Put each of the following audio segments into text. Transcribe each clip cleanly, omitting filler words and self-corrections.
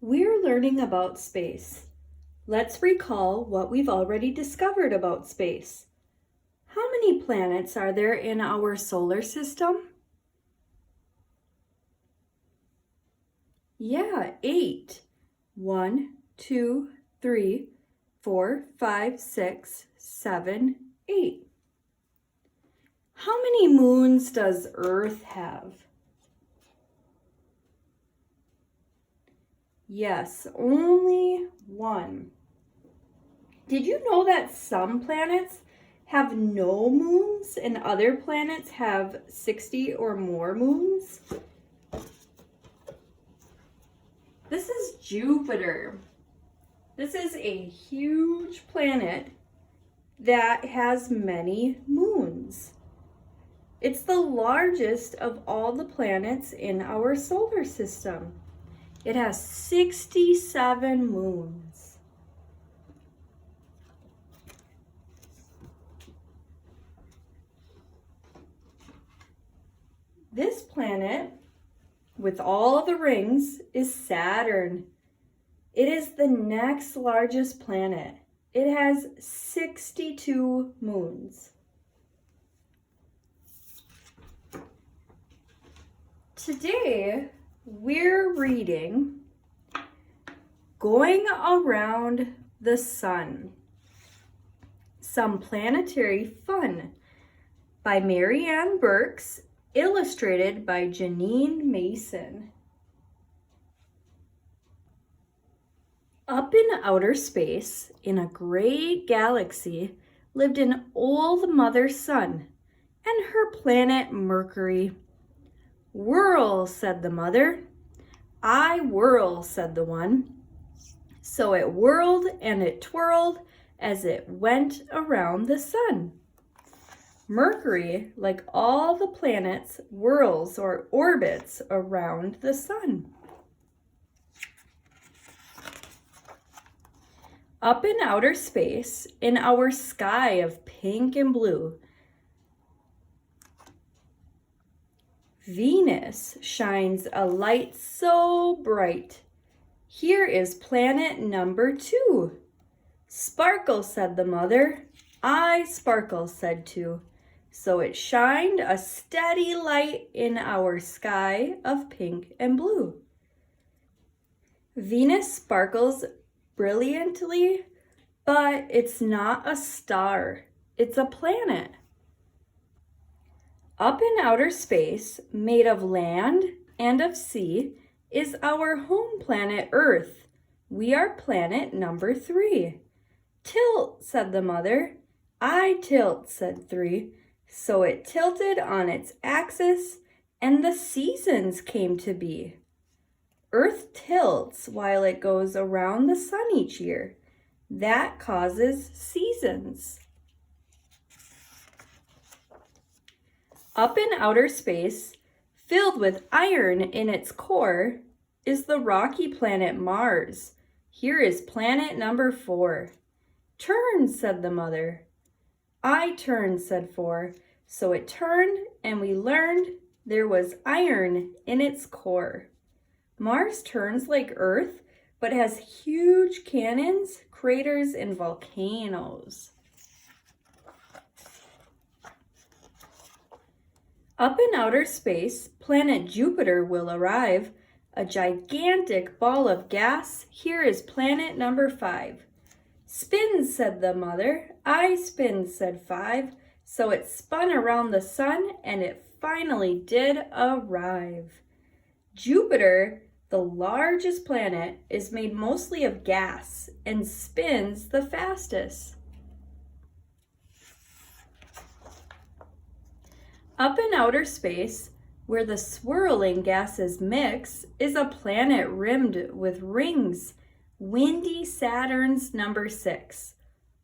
We're learning about space. Let's recall what we've already discovered about space. How many planets are there in our solar system? Yeah, 8. 1, 2, 3, 4, 5, 6, 7, 8. How many moons does Earth have? Yes, only 1. Did you know that some planets have no moons and other planets have 60 or more moons? This is Jupiter. This is a huge planet that has many moons. It's the largest of all the planets in our solar system. It has 67 moons. This planet, with all the rings, is Saturn. It is the next largest planet. It has 62 moons. Today, we're reading Going Around the Sun, Some Planetary Fun by Marianne Burks, illustrated by Janine Mason. Up in outer space, in a great galaxy, lived an old mother sun and her planet Mercury. "Whirl," said the mother. "I whirl," said the one. So it whirled and it twirled as it went around the sun. Mercury, like all the planets, whirls or orbits around the sun. Up in outer space, in our sky of pink and blue, Venus shines a light so bright. Here is planet number 2. "Sparkle," said the mother. "I sparkle," said 2. So it shined a steady light in our sky of pink and blue. Venus sparkles brilliantly, but it's not a star. It's a planet. Up in outer space, made of land and of sea, is our home planet Earth. We are planet number 3. "Tilt," said the mother. "I tilt," said 3. So it tilted on its axis, and the seasons came to be. Earth tilts while it goes around the sun each year. That causes seasons. Up in outer space, filled with iron in its core, is the rocky planet Mars. Here is planet number 4. "Turn," said the mother. "I turn," said 4. So it turned, and we learned there was iron in its core. Mars turns like Earth, but has huge canyons, craters, and volcanoes. Up in outer space, planet Jupiter will arrive, a gigantic ball of gas. Here is planet number 5. "Spin," said the mother. "I spin," said 5. So it spun around the sun, and it finally did arrive. Jupiter, the largest planet, is made mostly of gas and spins the fastest. Up in outer space, where the swirling gases mix, is a planet rimmed with rings, windy Saturn's number 6.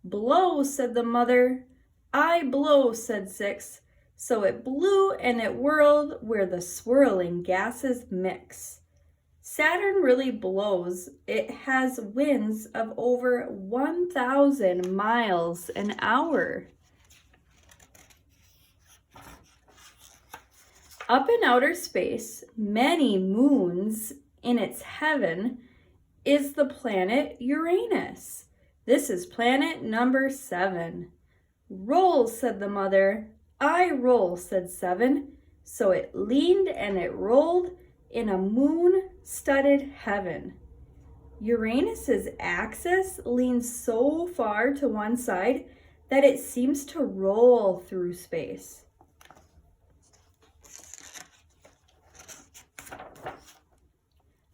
"Blow," said the mother. "I blow," said 6. So it blew and it whirled where the swirling gases mix. Saturn really blows. It has winds of over 1,000 miles an hour. Up in outer space, many moons in its heaven, is the planet Uranus. This is planet number 7. Roll, said the mother. I roll, said 7. So it leaned and it rolled in a moon-studded heaven. Uranus's axis leans so far to one side that it seems to roll through space.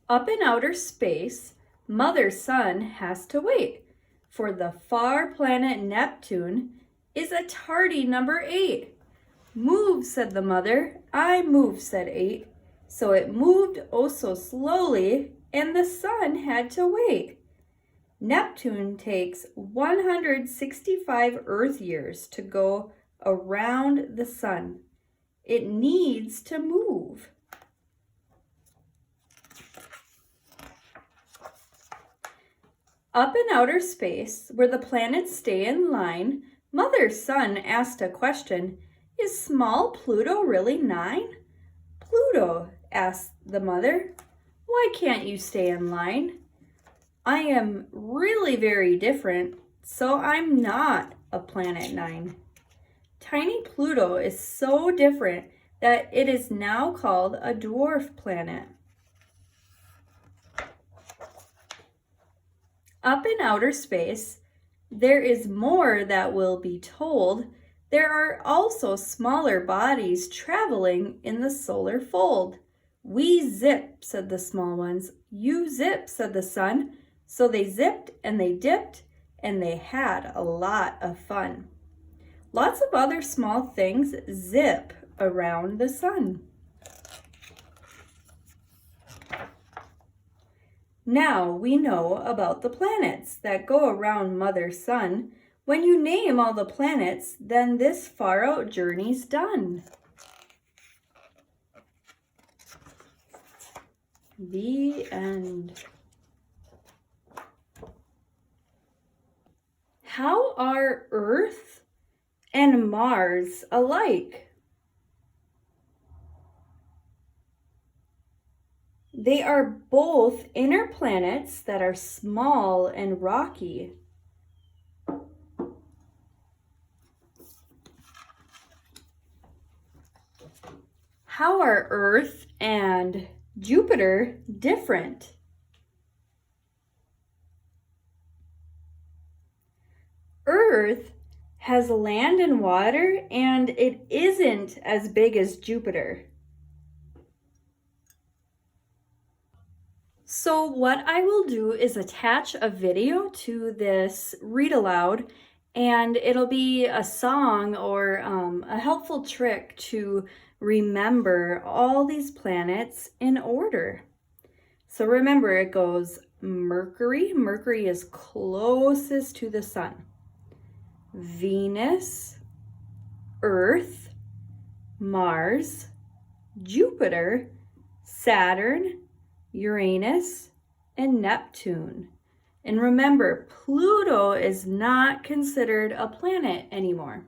Up in outer space, Mother Sun has to wait, for the far planet Neptune is a tardy number 8. Move, said the mother. I move, said 8. So it moved oh so slowly, and the sun had to wait. Neptune takes 165 Earth years to go around the sun. It needs to move. Up in outer space, where the planets stay in line, Mother Sun asked a question. Is small Pluto really 9? Pluto, asked the mother, why can't you stay in line? I am really very different, so I'm not a planet 9. Tiny Pluto is so different that it is now called a dwarf planet. Up in outer space, there is more that will be told. There are also smaller bodies traveling in the solar fold. We zip, said the small ones. You zip, said the sun. So they zipped and they dipped and they had a lot of fun. Lots of other small things zip around the sun. Now we know about the planets that go around Mother Sun. When you name all the planets, then this far out journey's done. The end. How are Earth and Mars alike? They are both inner planets that are small and rocky. How are Earth and Jupiter different? Earth has land and water, and it isn't as big as Jupiter. So what I will do is attach a video to this read aloud, and it'll be a song or a helpful trick to remember all these planets in order. So remember, it goes Mercury. Mercury is closest to the sun. Venus, Earth, Mars, Jupiter, Saturn, Uranus, and Neptune. And remember, Pluto is not considered a planet anymore.